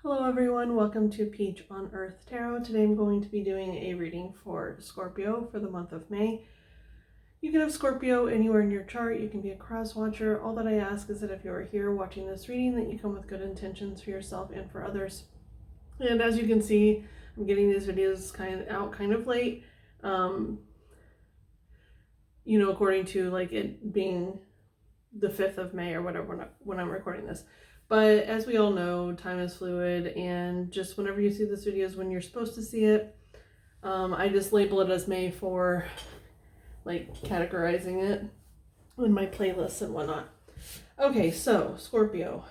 Hello everyone, welcome to Peach on Earth Tarot. Today I'm going to be doing a reading for Scorpio for the month of May. You can have Scorpio anywhere in your chart, you can be a cross watcher. All that I ask is that if you are here watching this reading, that you come with good intentions for yourself and for others. And as you can see, I'm getting these videos kind of late. According to like it being the 5th of May or whatever when I'm recording this. But as we all know, time is fluid, and just whenever you see this video is when you're supposed to see it. I just label it as May for like categorizing it in my playlists and whatnot. Okay, so Scorpio.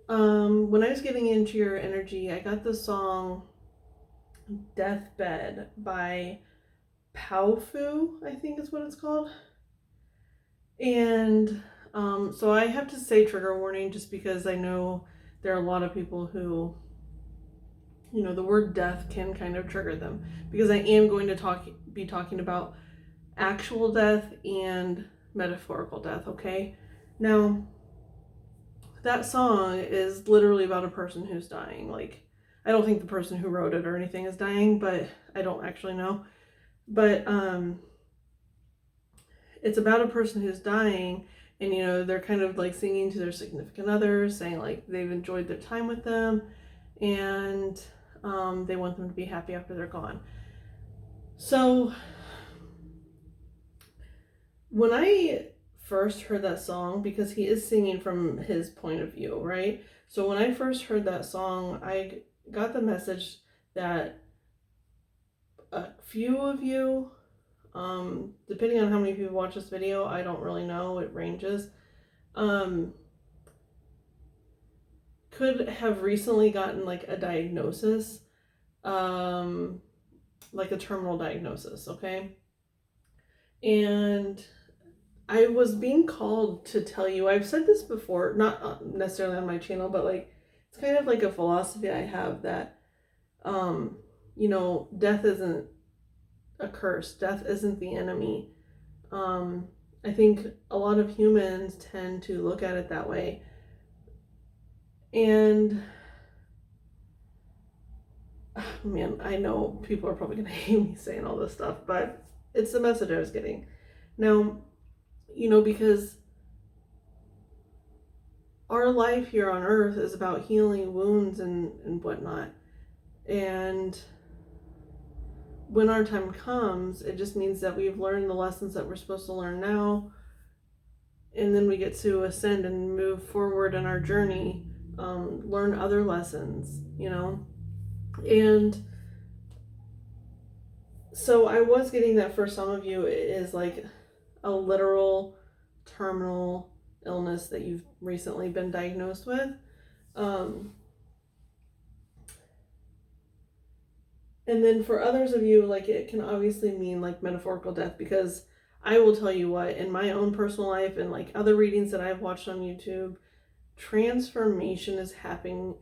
When I was getting into your energy, I got the song Deathbed by Powfu, I think is what it's called. And so I have to say trigger warning just because I know there are a lot of people who, the word death can kind of trigger them, because I am going to be talking about actual death and metaphorical death, okay? Now, that song is literally about a person who's dying. Like, I don't think the person who wrote it or anything is dying, but I don't actually know. But it's about a person who's dying, and they're kind of like singing to their significant others, saying like they've enjoyed their time with them, and they want them to be happy after they're gone. So when I first heard that song, because he is singing from his point of view, right? So when I first heard that song, I got the message that a few of you, depending on how many people watch this video, I don't really know, it ranges, could have recently gotten like a diagnosis, like a terminal diagnosis, okay? And I was being called to tell you, I've said this before, not necessarily on my channel, but like, it's kind of like a philosophy I have that, death isn't a curse. Death isn't the enemy. I think a lot of humans tend to look at it that way. And man, I know people are probably going to hate me saying all this stuff, but it's the message I was getting. Now, because our life here on earth is about healing wounds and whatnot. And when our time comes, it just means that we've learned the lessons that we're supposed to learn now. And then we get to ascend and move forward in our journey, learn other lessons, And so I was getting that for some of you, it is like a literal terminal illness that you've recently been diagnosed with. And then for others of you, like, it can obviously mean like metaphorical death, because I will tell you what, in my own personal life and like other readings that I've watched on YouTube, transformation is happening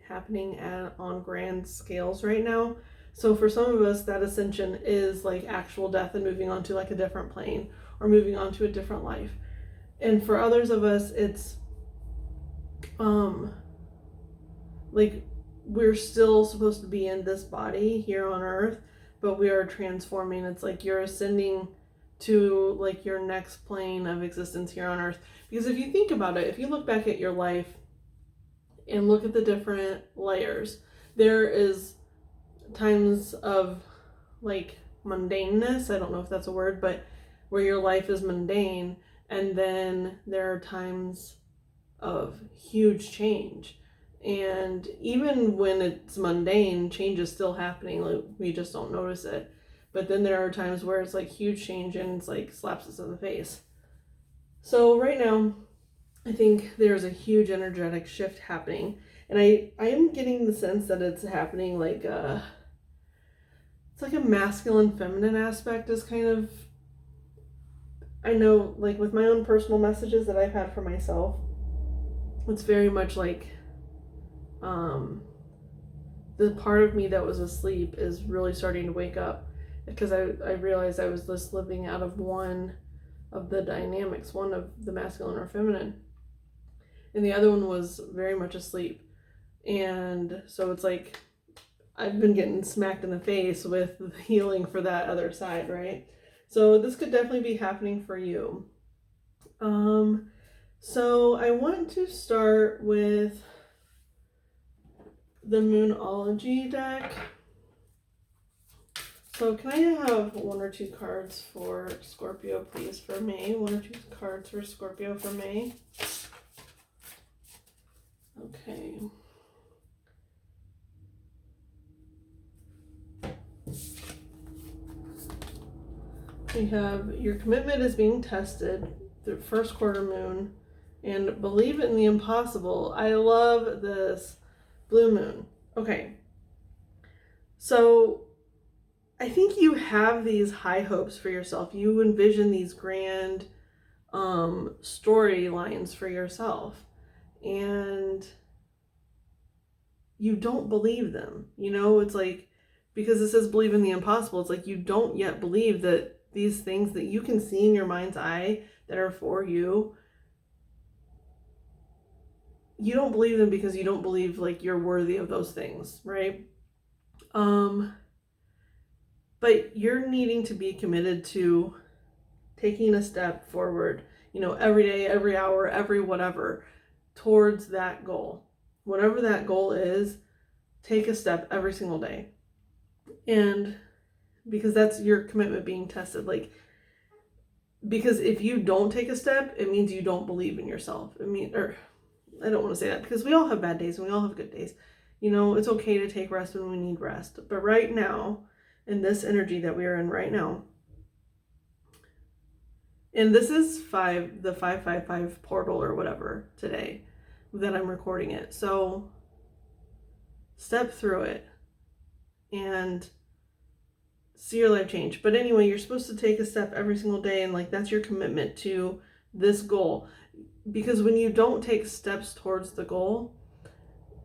on grand scales right now. So for some of us, that ascension is like actual death and moving on to like a different plane or moving on to a different life. And for others of us, it's like we're still supposed to be in this body here on earth, but we are transforming. It's like you're ascending to like your next plane of existence here on earth. Because if you think about it, if you look back at your life and look at the different layers, there is times of like mundaneness, I don't know if that's a word, but where your life is mundane, and then there are times of huge change. And even when it's mundane, change is still happening, like we just don't notice it. But then there are times where it's like huge change and it's like slaps us in the face. So right now, I think there's a huge energetic shift happening, and I am getting the sense that it's happening like it's like a masculine feminine aspect is kind of, I know like with my own personal messages that I've had for myself, it's very much like the part of me that was asleep is really starting to wake up, because I realized I was just living out of one of the dynamics, one of the masculine or feminine, and the other one was very much asleep. And so it's like I've been getting smacked in the face with healing for that other side, right? So this could definitely be happening for you. So I want to start with the Moonology deck. So can I have 1 or 2 cards for Scorpio, please, for May? 1 or 2 cards for Scorpio for May. Okay. We have your commitment is being tested, the first quarter moon, and believe in the impossible. I love this blue moon. Okay. So I think you have these high hopes for yourself. You envision these grand storylines for yourself, and you don't believe them. You know, it's like, because it says believe in the impossible, it's like you don't yet believe that these things that you can see in your mind's eye that are for you, you don't believe them because you don't believe like you're worthy of those things, right? But you're needing to be committed to taking a step forward, you know, every day, every hour, every whatever, towards that goal. Whatever that goal is, take a step every single day. And because that's your commitment being tested. Like, because if you don't take a step, it means you don't believe in yourself. Or I don't want to say that, because we all have bad days and we all have good days. You know, it's okay to take rest when we need rest. But right now, in this energy that we are in right now, and this is the 555 portal or whatever today that I'm recording it. So step through it and see your life change. But anyway, you're supposed to take a step every single day, and like that's your commitment to this goal. Because when you don't take steps towards the goal,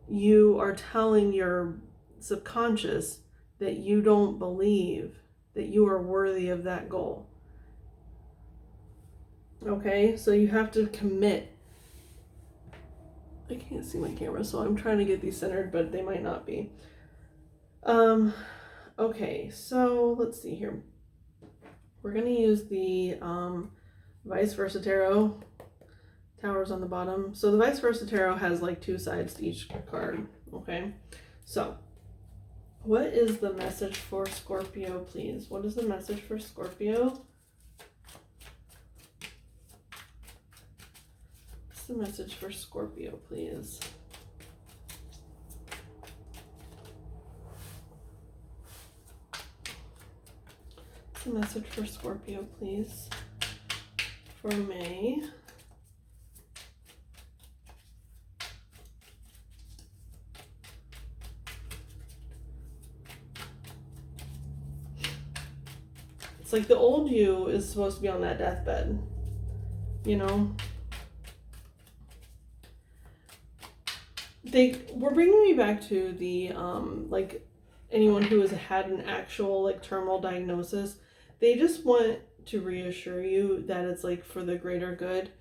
you are telling your subconscious that you don't believe that you are worthy of that goal. Okay, so you have to commit. I can't see my camera, so I'm trying to get these centered, but they might not be. Okay, so let's see here. We're going to use the Vice Versa Tarot. Towers on the bottom. So the Vice Versa Tarot has like 2 sides to each card. Okay, so what is the message for Scorpio, please? What is the message for Scorpio? What's the message for Scorpio, please? What's the message for Scorpio, please, for May? It's like the old you is supposed to be on that deathbed, you know? We're bringing me back to the, like, anyone who has had an actual, like, terminal diagnosis. They just want to reassure you that it's, like, for the greater good.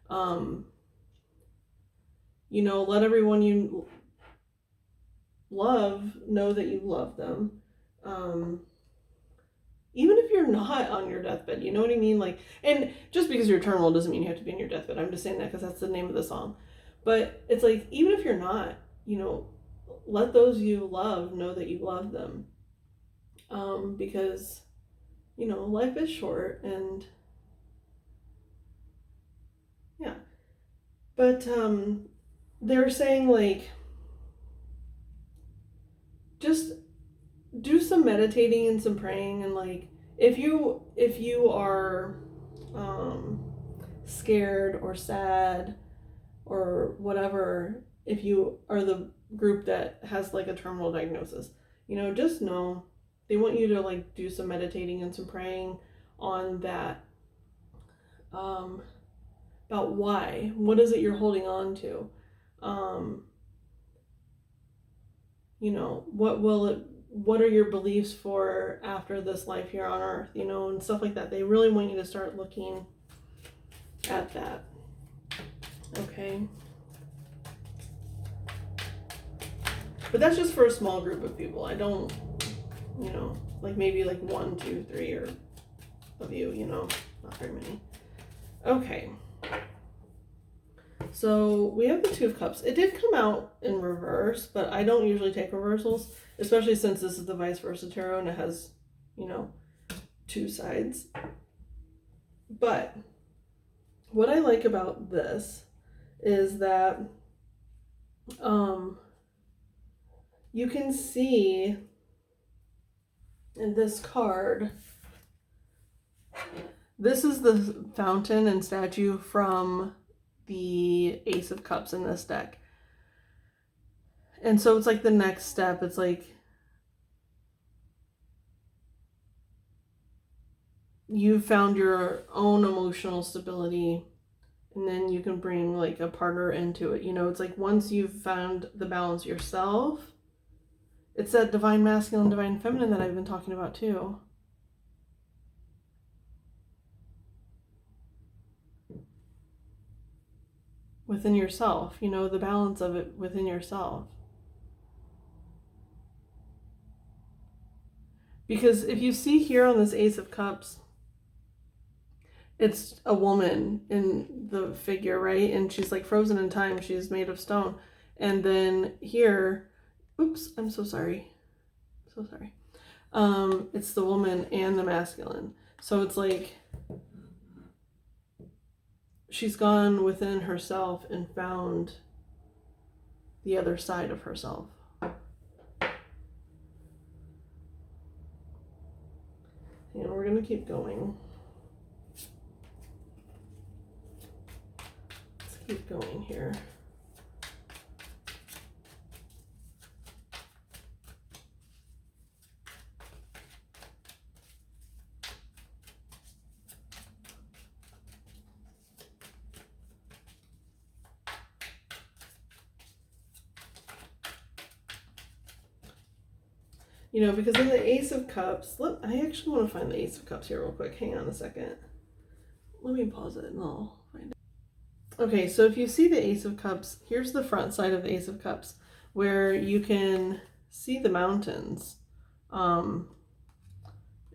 You know, let everyone you love know that you love them. Even if you're not on your deathbed, you know what I mean? Like, and just because you're terminal doesn't mean you have to be on your deathbed. I'm just saying that because that's the name of the song. But it's like, even if you're not, you know, let those you love know that you love them. Because, you know, life is short, and yeah. But they're saying, like, just do some meditating and some praying, and like if you are scared or sad or whatever, if you are the group that has like a terminal diagnosis, you know, just know they want you to like do some meditating and some praying on that, about what is it you're holding on to, you know, what are your beliefs for after this life here on earth, you know, and stuff like that. They really want you to start looking at that. Okay. But that's just for a small group of people. I don't, like maybe like 1, 2, 3 or of you, not very many. Okay. So we have the Two of Cups. It did come out in reverse, but I don't usually take reversals, especially since this is the vice versa tarot and it has, 2 sides. But what I like about this is that you can see in this card, this is the fountain and statue from the Ace of Cups in this deck. And so it's like the next step. It's like you found your own emotional stability, and then you can bring like a partner into it. It's like once you've found the balance yourself, it's that divine masculine, divine feminine that I've been talking about too. Within yourself, the balance of it within yourself. Because if you see here on this Ace of Cups, it's a woman in the figure, right? And she's like frozen in time. She's made of stone. And then here, oops, I'm so sorry. So sorry. It's the woman and the masculine. So it's like she's gone within herself and found the other side of herself. And we're going to keep going. Let's keep going here. Because in the Ace of Cups, I actually want to find the Ace of Cups here real quick. Hang on a second. Let me pause it and I'll find it. Okay, so if you see the Ace of Cups, here's the front side of the Ace of Cups where you can see the mountains in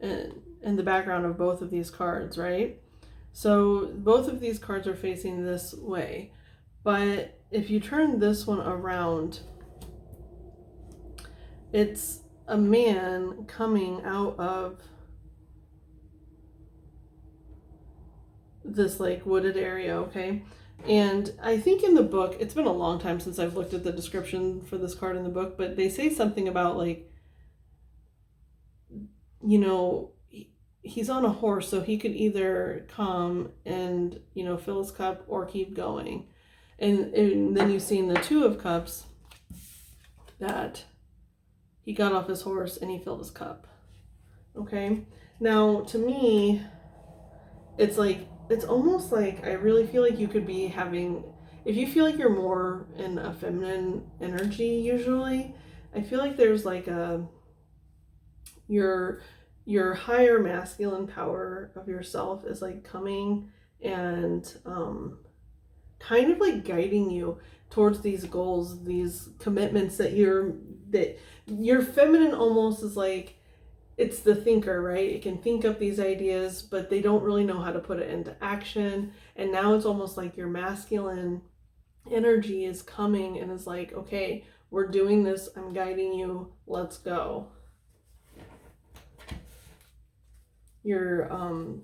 the background of both of these cards, right? So both of these cards are facing this way. But if you turn this one around, it's a man coming out of this like wooded area, okay? And I think in the book, it's been a long time since I've looked at the description for this card in the book, but they say something about like, he's on a horse, so he could either come and, fill his cup or keep going. And then you've seen the Two of Cups that he got off his horse and he filled his cup. Okay? Now, to me, it's almost like I really feel like you could be having, if you feel like you're more in a feminine energy usually, I feel like there's like your higher masculine power of yourself is like coming and kind of like guiding you towards these goals, these commitments that your feminine almost is like, it's the thinker, right? It can think up these ideas, but they don't really know how to put it into action. And now it's almost like your masculine energy is coming and is like, okay, we're doing this. I'm guiding you. Let's go. Your,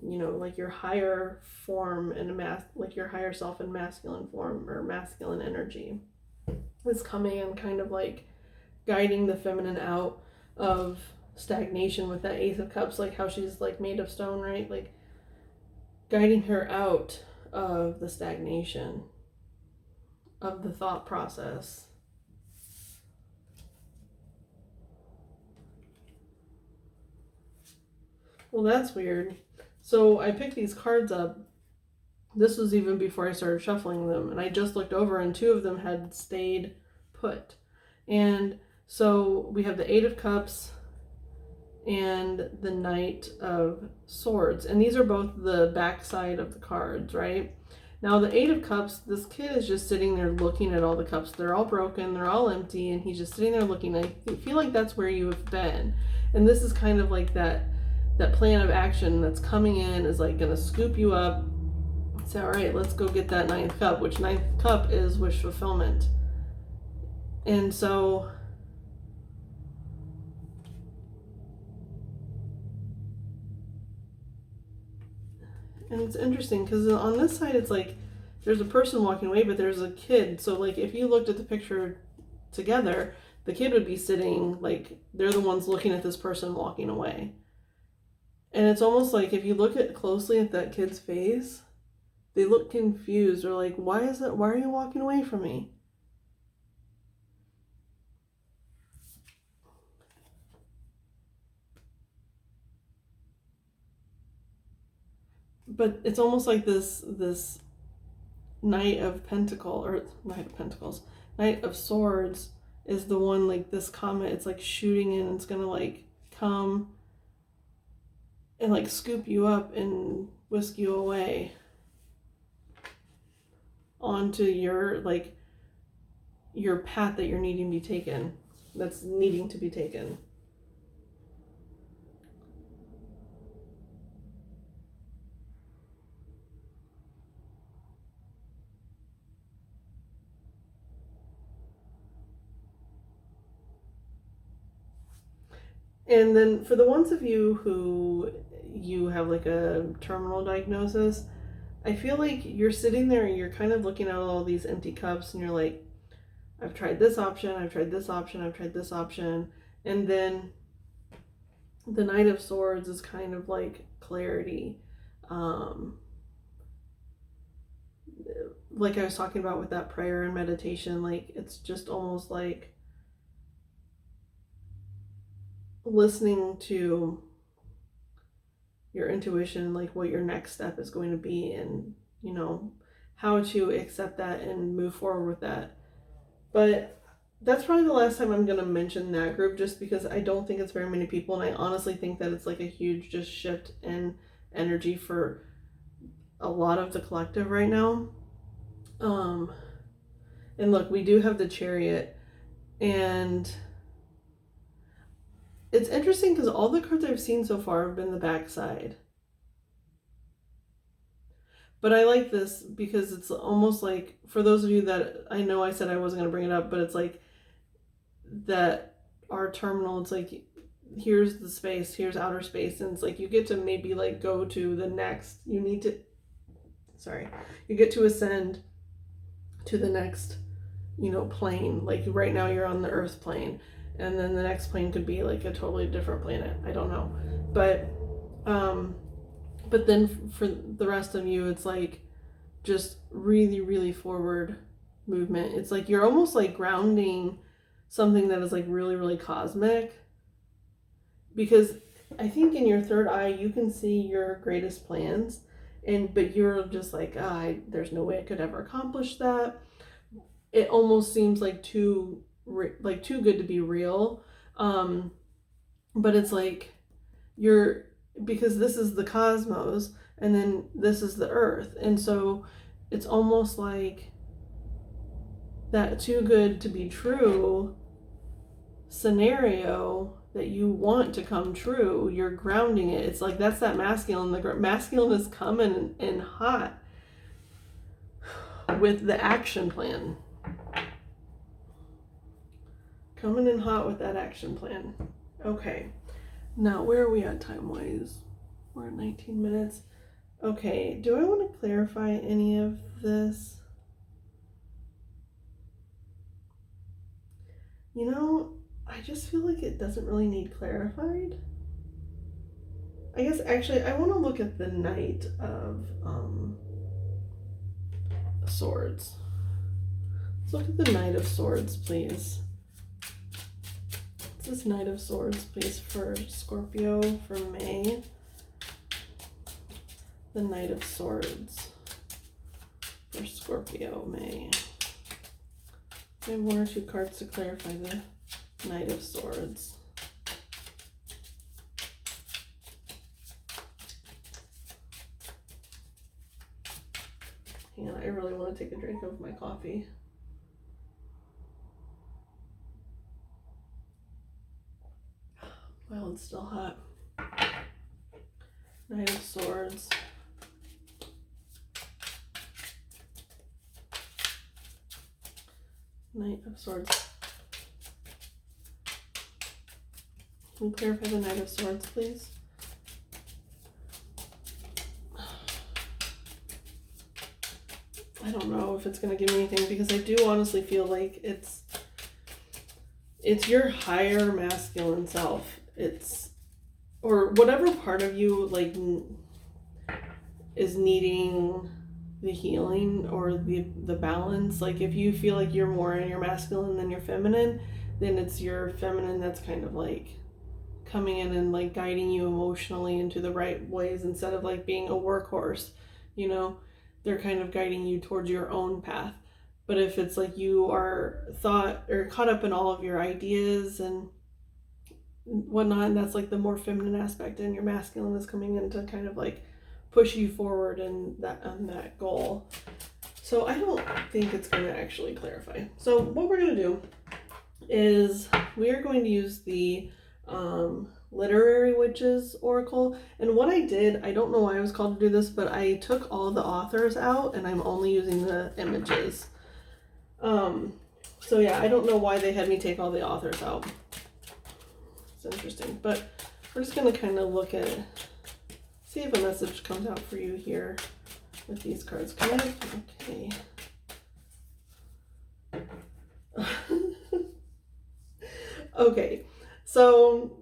like your higher form and like your higher self in masculine form or masculine energy is coming and kind of like guiding the feminine out of stagnation with that Ace of Cups, like how she's like made of stone, right? Like guiding her out of the stagnation of the thought process. Well, that's weird. So I picked these cards up. This was even before I started shuffling them, and I just looked over and 2 of them had stayed put. And so we have the Eight of Cups and the Knight of Swords, and these are both the back side of the cards, right? Now the Eight of Cups, this kid is just sitting there looking at all the cups. They're all broken, they're all empty, and he's just sitting there looking. I feel like that's where you have been. And this is kind of like that plan of action that's coming in is like going to scoop you up. Say, all right, let's go get that ninth cup, which ninth cup is wish fulfillment. And so and it's interesting because on this side it's like there's a person walking away, but there's a kid. So like if you looked at the picture together, the kid would be sitting, like they're the ones looking at this person walking away. And it's almost like if you look at closely at that kid's face, they look confused or like, why are you walking away from me? But it's almost like this Knight of Swords is the one, like this comet, it's like shooting in, it's gonna like come and like scoop you up and whisk you away onto your path that you're needing to be taken, that's needing to be taken. And then for the ones of you who you have like a terminal diagnosis, I feel like you're sitting there and you're kind of looking at all these empty cups and you're like, I've tried this option, I've tried this option, I've tried this option. And then the Knight of Swords is kind of like clarity. Like I was talking about with that prayer and meditation, like it's just almost like listening to your intuition, like what your next step is going to be, and you know how to accept that and move forward with that. But that's probably the last time I'm going to mention that group, just because I don't think it's very many people, and I honestly think that it's like a huge just shift in energy for a lot of the collective right now. And look, we do have the Chariot, and it's interesting because all the cards I've seen so far have been the backside. But I like this because it's almost like, for those of you that, I know I said I wasn't going to bring it up, but it's like that our terminal, it's like, here's the space, here's outer space, and it's like you get to maybe like go to the next, you get to ascend to the next, plane. Like right now you're on the Earth plane, and then the next plane could be like a totally different planet. I don't know. But then for the rest of you, it's like just really, really forward movement. It's like you're almost like grounding something that is like really, really cosmic. Because I think in your third eye, you can see your greatest plans, but you're just like, there's no way I could ever accomplish that. It almost seems like too good to be real. But it's like because this is the cosmos and then this is the earth, and so it's almost like that too good to be true scenario that you want to come true. You're grounding it. It's like that's that masculine. The masculine is coming in hot with the action plan. Coming in hot with that action plan. Okay. Now, where are we at time-wise? We're at 19 minutes. Okay, do I want to clarify any of this? I just feel like it doesn't really need clarified. I guess, actually, I want to look at the Knight of Swords. Let's look at the Knight of Swords, please. What's this Knight of Swords, please, for Scorpio for May? The Knight of Swords for Scorpio, May. I have one or two cards to clarify the Knight of Swords. can't. I really want to take a drink of my coffee. Well, it's still hot. Knight of Swords. Knight of Swords. Can you clarify the Knight of Swords, please? I don't know if it's going to give me anything, because I do honestly feel like it's your higher masculine self. It's, or whatever part of you like is needing the healing or the balance. Like if you feel like you're more in your masculine than your feminine, then it's your feminine that's kind of like coming in and like guiding you emotionally into the right ways, instead of like being a workhorse, you know. They're kind of guiding you towards your own path. But if it's like you are caught up in all of your ideas and whatnot, and that's like the more feminine aspect, and your masculine is coming in to kind of like push you forward in that goal. So I don't think it's going to actually clarify. So what we're going to do is we are going to use the Literary Witches Oracle. And what I did, I don't know why I was called to do this, but I took all the authors out and I'm only using the images. So yeah, I don't know why they had me take all the authors out. It's interesting, but we're just going to kind of look at, see if a message comes out for you here with these cards. Okay. Okay, so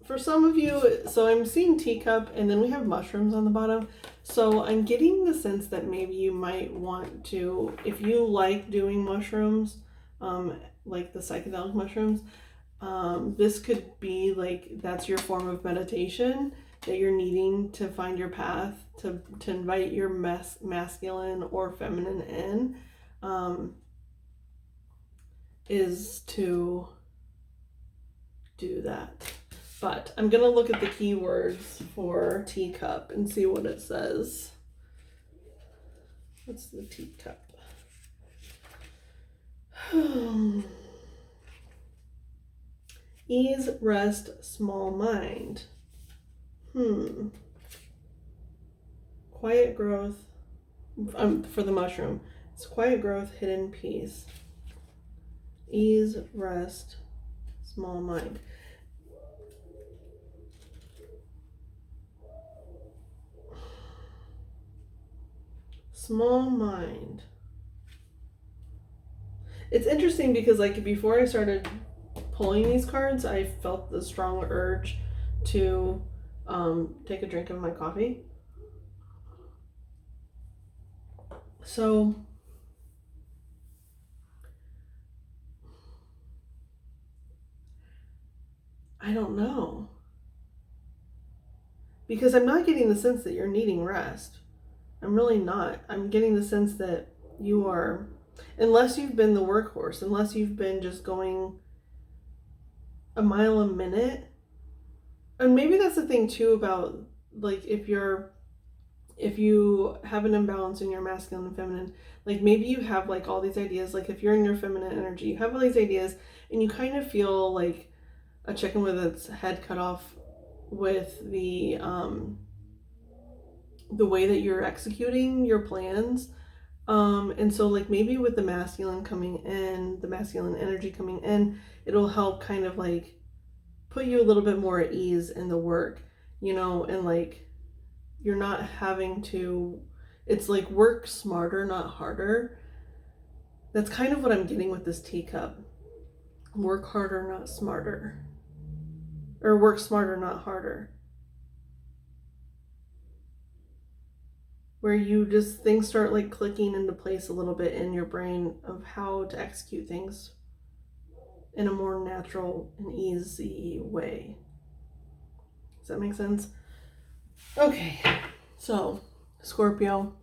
for some of you, so I'm seeing teacup and then we have mushrooms on the bottom. So I'm getting the sense that maybe you might want to, if you like doing mushrooms, like the psychedelic mushrooms, this could be like, that's your form of meditation, that you're needing to find your path, to invite your masculine or feminine in, is to do that. But I'm going to look at the keywords for teacup and see what it says. What's the teacup? Ease, rest, small mind. Quiet growth. For the mushroom, it's quiet growth, hidden peace. Ease, rest, small mind. Small mind. It's interesting because like before I started pulling these cards, I felt the strong urge to take a drink of my coffee. So I don't know, because I'm not getting the sense that you're needing rest. I'm really not. I'm getting the sense that you are, unless you've been the workhorse, unless you've been just going a mile a minute. And maybe that's the thing too about like if you have an imbalance in your masculine and feminine, like maybe you have like all these ideas, like if you're in your feminine energy, you have all these ideas and you kind of feel like a chicken with its head cut off with the way that you're executing your plans. And so like maybe with the masculine coming in, the masculine energy coming in, it'll help kind of like put you a little bit more at ease in the work, you know, and like you're not having to, it's like work smarter, not harder. That's kind of what I'm getting with this teacup. Work harder, not smarter. Or work smarter, not harder. Where you just, things start like clicking into place a little bit in your brain of how to execute things in a more natural and easy way. Does that make sense? Okay, so Scorpio,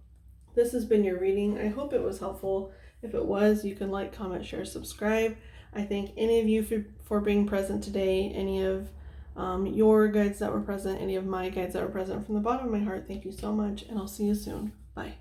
this has been your reading. I hope it was helpful. If it was, you can like, comment, share, subscribe. I thank any of you for being present today. Any of your guides that were present, any of my guides that were present, from the bottom of my heart, thank you so much, and I'll see you soon. Bye.